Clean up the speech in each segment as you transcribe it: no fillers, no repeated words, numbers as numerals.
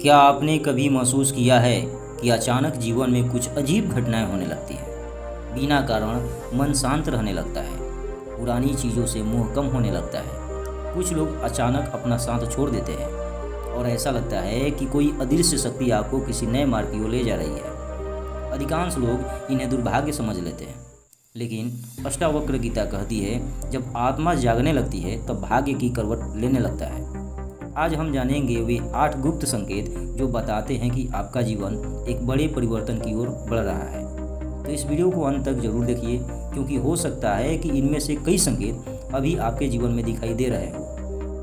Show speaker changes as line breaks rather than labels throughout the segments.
क्या आपने कभी महसूस किया है कि अचानक जीवन में कुछ अजीब घटनाएं होने लगती हैं? बिना कारण मन शांत रहने लगता है, पुरानी चीज़ों से मोह कम होने लगता है। कुछ लोग अचानक अपना साथ छोड़ देते हैं और ऐसा लगता है कि कोई अदृश्य शक्ति आपको किसी नए मार्ग की ओर ले जा रही है। अधिकांश लोग इन्हें दुर्भाग्य समझ लेते हैं, लेकिन अष्टावक्र गीता कहती है, जब आत्मा जागने लगती है तब भाग्य की करवट लेने लगता है। आज हम जानेंगे वे 8 गुप्त संकेत जो बताते हैं कि आपका जीवन एक बड़े परिवर्तन की ओर बढ़ रहा है। तो इस वीडियो को अंत तक जरूर देखिए, क्योंकि हो सकता है कि इनमें से कई संकेत अभी आपके जीवन में दिखाई दे रहे हो।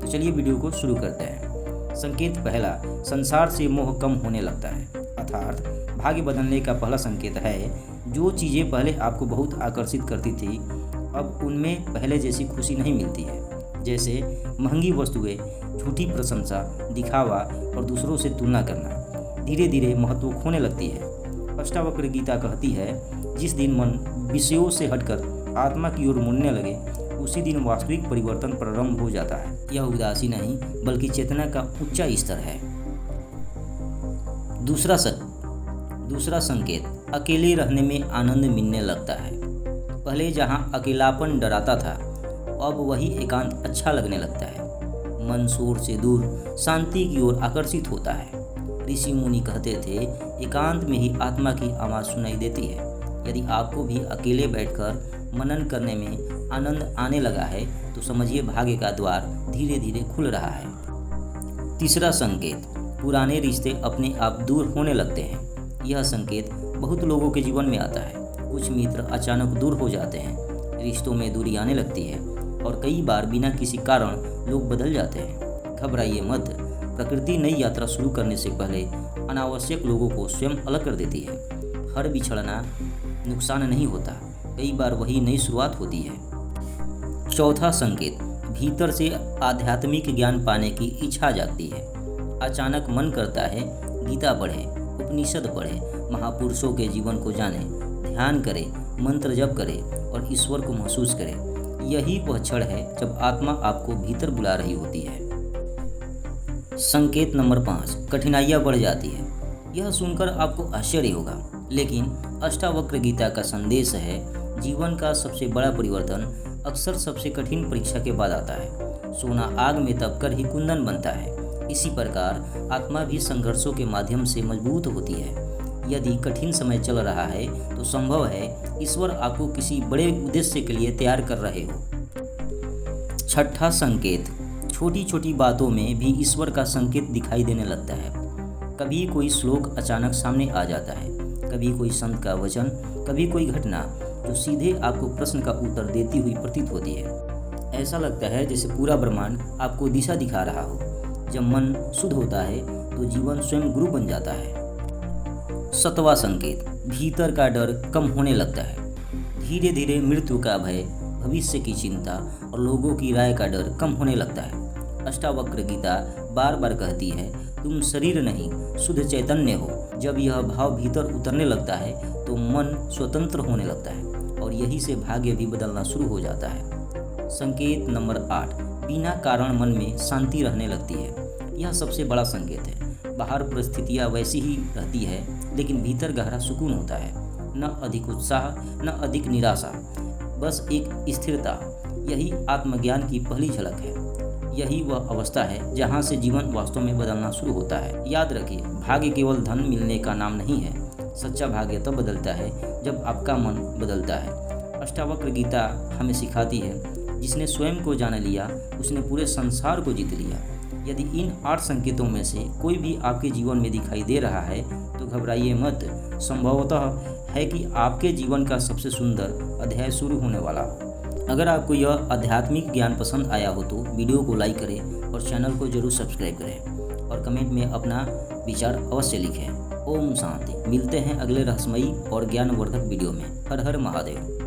तो चलिए वीडियो को शुरू करते हैं। संकेत पहला, संसार से मोह कम होने लगता है। अर्थात भाग्य बदलने का पहला संकेत है, जो चीज़ें पहले आपको बहुत आकर्षित करती थी अब उनमें पहले जैसी खुशी नहीं मिलती है। जैसे महंगी वस्तुएं, झूठी प्रशंसा, दिखावा और दूसरों से तुलना करना धीरे धीरे महत्व खोने लगती है। अष्टावक्र गीता कहती है, जिस दिन मन विषयों से हटकर आत्मा की ओर मुड़ने लगे उसी दिन वास्तविक परिवर्तन प्रारंभ हो जाता है। यह उदासी नहीं बल्कि चेतना का ऊंचा स्तर है। दूसरा संकेत, अकेले रहने में आनंद मिलने लगता है। पहले जहां अकेलापन डराता था, अब वही एकांत अच्छा लगने लगता है। मन शोर से दूर शांति की ओर आकर्षित होता है। ऋषि मुनि कहते थे, एकांत में ही आत्मा की आवाज़ सुनाई देती है। यदि आपको भी अकेले बैठकर मनन करने में आनंद आने लगा है तो समझिए भाग्य का द्वार धीरे धीरे खुल रहा है। तीसरा संकेत, पुराने रिश्ते अपने आप दूर होने लगते हैं। यह संकेत बहुत लोगों के जीवन में आता है। कुछ मित्र अचानक दूर हो जाते हैं, रिश्तों में दूरी आने लगती है और कई बार बिना किसी कारण लोग बदल जाते हैं। घबराइए मत, प्रकृति नई यात्रा शुरू करने से पहले अनावश्यक लोगों को स्वयं अलग कर देती है। हर बिछड़ना नुकसान नहीं होता, कई बार वही नई शुरुआत होती है। चौथा संकेत, भीतर से आध्यात्मिक ज्ञान पाने की इच्छा जागती है। अचानक मन करता है गीता पढ़े, उपनिषद पढ़े, महापुरुषों के जीवन को जाने, ध्यान करे, मंत्र जप करे और ईश्वर को महसूस करे। यही वह क्षण है जब आत्मा आपको भीतर बुला रही होती है। संकेत नंबर 5, कठिनाइयाँ बढ़ जाती है। यह सुनकर आपको आश्चर्य होगा, लेकिन अष्टावक्र गीता का संदेश है, जीवन का सबसे बड़ा परिवर्तन अक्सर सबसे कठिन परीक्षा के बाद आता है। सोना आग में तपकर ही कुंदन बनता है। इसी प्रकार आत्मा भी संघर्षों के माध्यम से मजबूत होती है। यदि कठिन समय चल रहा है तो संभव है ईश्वर आपको किसी बड़े उद्देश्य के लिए तैयार कर रहे हो। छठा संकेत, छोटी छोटी बातों में भी ईश्वर का संकेत दिखाई देने लगता है। कभी कोई श्लोक अचानक सामने आ जाता है, कभी कोई संत का वचन, कभी कोई घटना जो सीधे आपको प्रश्न का उत्तर देती हुई प्रतीत होती है। ऐसा लगता है जैसे पूरा ब्रह्मांड आपको दिशा दिखा रहा हो। जब मन शुद्ध होता है तो जीवन स्वयं गुरु बन जाता है। सातवां संकेत, भीतर का डर कम होने लगता है। धीरे धीरे मृत्यु का भय, भविष्य की चिंता और लोगों की राय का डर कम होने लगता है। अष्टावक्र गीता बार बार कहती है, तुम शरीर नहीं शुद्ध चैतन्य हो। जब यह भाव भीतर उतरने लगता है तो मन स्वतंत्र होने लगता है और यही से भाग्य भी बदलना शुरू हो जाता है। संकेत नंबर 8, बिना कारण मन में शांति रहने लगती है। यह सबसे बड़ा संकेत है। बाहर परिस्थितियाँ वैसी ही रहती है, लेकिन भीतर गहरा सुकून होता है। न अधिक उत्साह, न अधिक निराशा, बस एक स्थिरता। यही आत्मज्ञान की पहली झलक है। यही वह अवस्था है जहाँ से जीवन वास्तव में बदलना शुरू होता है। याद रखिए, भाग्य केवल धन मिलने का नाम नहीं है। सच्चा भाग्य तब बदलता है जब आपका मन बदलता है। अष्टावक्र गीता हमें सिखाती है, जिसने स्वयं को जान लिया उसने पूरे संसार को जीत लिया। यदि इन 8 संकेतों में से कोई भी आपके जीवन में दिखाई दे रहा है तो घबराइए मत। संभवतः है कि आपके जीवन का सबसे सुंदर अध्याय शुरू होने वाला हो। अगर आपको यह आध्यात्मिक ज्ञान पसंद आया हो तो वीडियो को लाइक करें और चैनल को जरूर सब्सक्राइब करें और कमेंट में अपना विचार अवश्य लिखें। ओम शांति। मिलते हैं अगले रहस्यमयी और ज्ञानवर्धक वीडियो में। हर हर महादेव।